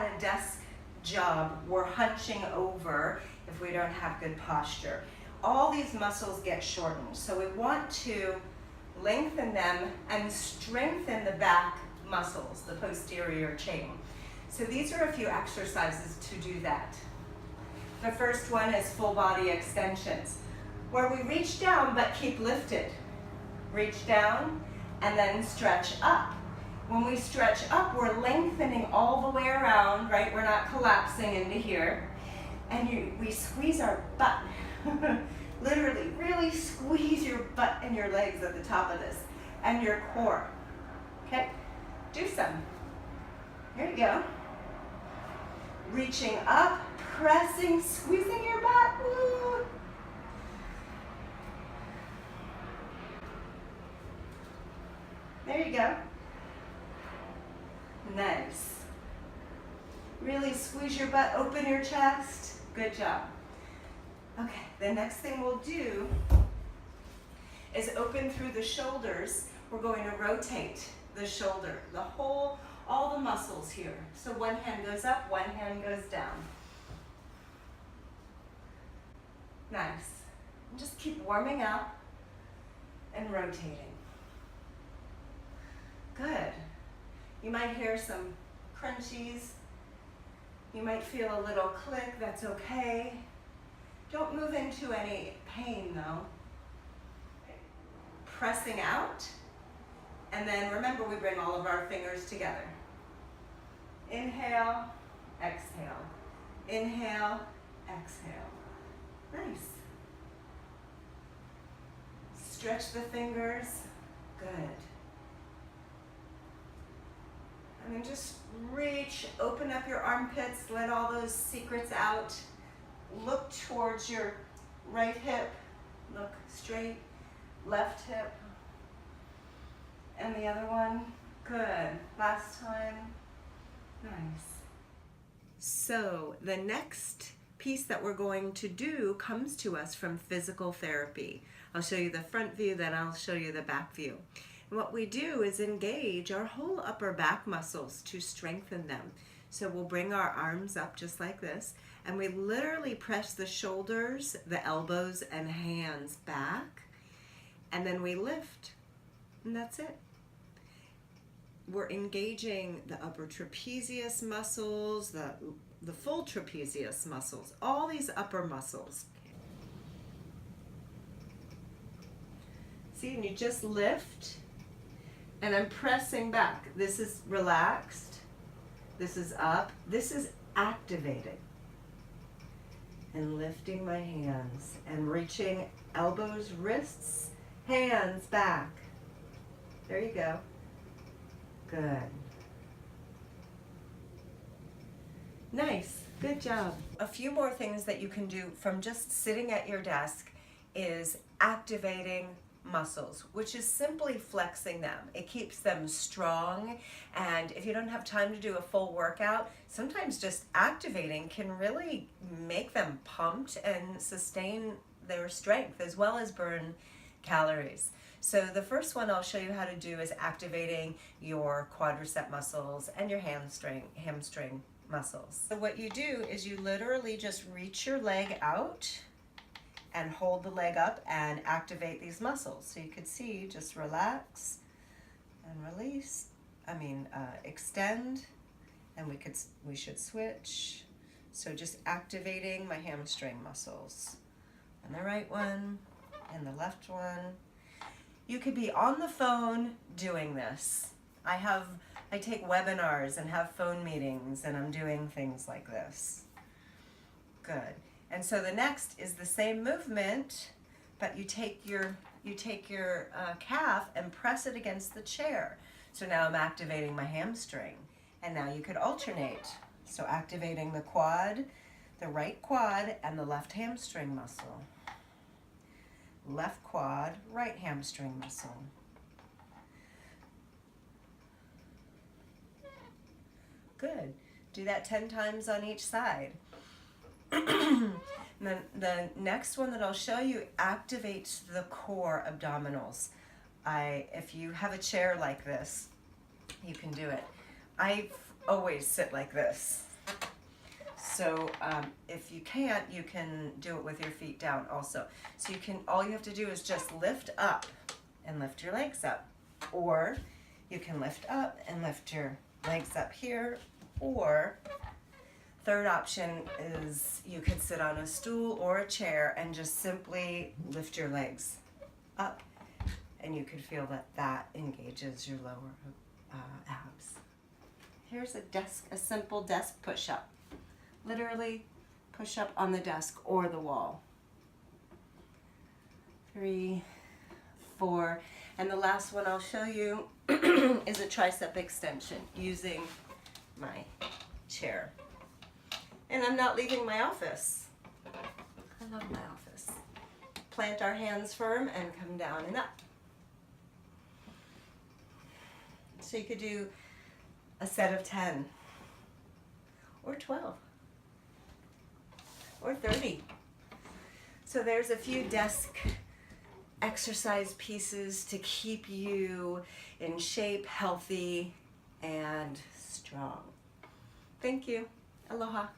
at a desk job, we're hunching over if we don't have good posture. All these muscles get shortened, so we want to lengthen them and strengthen the back muscles, the posterior chain. So these are a few exercises to do that. The first one is full body extensions, where we reach down but keep lifted. Reach down and then stretch up. When we stretch up, we're lengthening all the way around, right? We're not collapsing into here. And we squeeze our butt. Literally, really squeeze your butt and your legs at the top of this, and your core. Okay? Do some. Here you go. Reaching up, pressing, squeezing your butt. Woo. There you go. Nice. Really squeeze your butt, open your chest. Good job. Okay, the next thing we'll do is open through the shoulders. We're going to rotate the shoulder, all the muscles here. So one hand goes up, one hand goes down. Nice. And just keep warming up and rotating. Good. You might hear some crunchies. You might feel a little click, that's okay. Don't move into any pain though. Pressing out, and then remember we bring all of our fingers together. Inhale, exhale. Inhale, exhale. Nice. Stretch the fingers. Good. And then just reach, open up your armpits, let all those secrets out. Look towards your right hip, look straight, left hip, and the other one. Good. Last time. Nice. So the next piece that we're going to do comes to us from physical therapy. I'll show you the front view, then I'll show you the back view. And what we do is engage our whole upper back muscles to strengthen them. So we'll bring our arms up just like this, and we literally press the shoulders, the elbows, and hands back, and then we lift, and that's it. We're engaging the upper trapezius muscles, the full trapezius muscles, all these upper muscles. See, and you just lift, and I'm pressing back. This is relaxed. This is up. This is activated. And lifting my hands and reaching elbows, wrists, hands back. There you go. Good. Nice. Good job. A few more things that you can do from just sitting at your desk is activating muscles, which is simply flexing them. It keeps them strong, and if you don't have time to do a full workout, sometimes just activating can really make them pumped and sustain their strength as well as burn calories. So the first one I'll show you how to do is activating your quadricep muscles and your hamstring muscles. So what you do is you literally just reach your leg out and hold the leg up and activate these muscles. So you could see, just relax and release. Extend, and we should switch. So just activating my hamstring muscles. And the right one, and the left one. You could be on the phone doing this. I take webinars and have phone meetings, and I'm doing things like this. Good. And so the next is the same movement, but you take your calf and press it against the chair. So now I'm activating my hamstring. And now you could alternate. So activating the quad, the right quad, and the left hamstring muscle. Left quad, right hamstring muscle. Good. Do that 10 times on each side. Then the next one that I'll show you activates the core abdominals. If you have a chair like this, you can do it. I always sit like this. So if you can't, you can do it with your feet down also. So all you have to do is just lift up and lift your legs up. Or you can lift up and lift your legs up here. Or third option is you could sit on a stool or a chair and just simply lift your legs up. And you could feel that engages your lower abs. Here's a simple desk push-up. Literally push up on the desk or the wall. 3, 4, and the last one I'll show you is a tricep extension using my chair. And I'm not leaving my office. I love my office. Plant our hands firm and come down and up. So you could do a set of 10 or 12 or 30. So there's a few desk exercise pieces to keep you in shape, healthy, and strong. Thank you. Aloha.